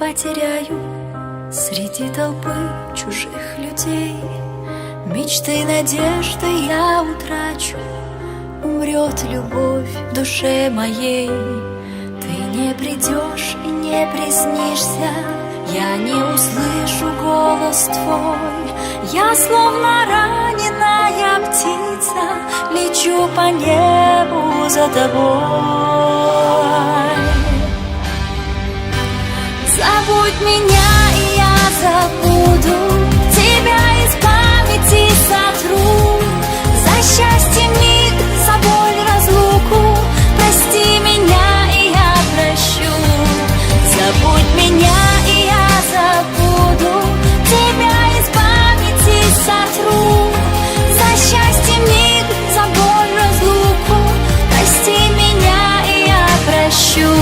потеряю среди толпы чужих людей. Мечты, надежды я утрачу, умрет любовь в душе моей. Ты не придешь и не приснишься, я не услышу голос твой. Я словно раненая птица, лечу по небу за тобой. Забудь меня, и я забуду, тебя из памяти сотру. За счастье миг, за боль разлуку, прости меня, и я прощу. Забудь меня, и я забуду, тебя из памяти сотру. За счастье миг, за боль разлуку, прости меня, и я прощу.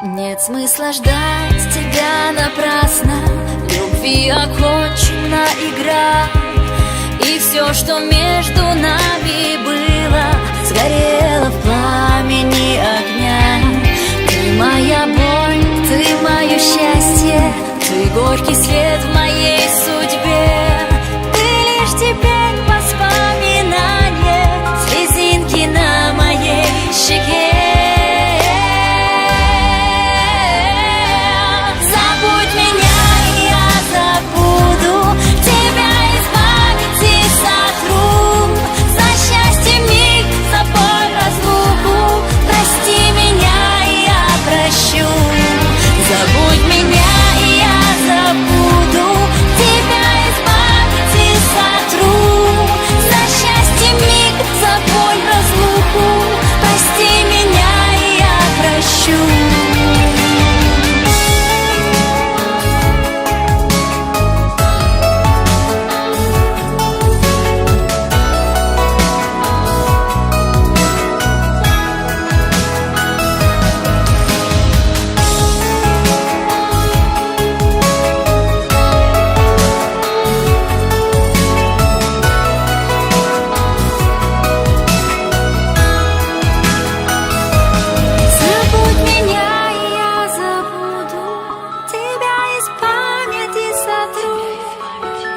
Нет смысла ждать тебя напрасно, любви окончена игра. И все, что между нами было, сгорело в пламени огня. Ты моя боль, ты мое счастье, ты горький свет в моей судьбе. Ты лишь теперь воспоминание, слезинки на моей щеке. Забудь меня, и я забуду, тебя из памяти сотру. За счастье миг, за боль разлуку, прости меня, и я прощу.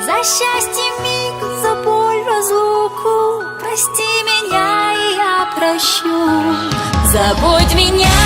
За счастье миг, за боль разлуку, прости меня, и я прощу. Забудь меня,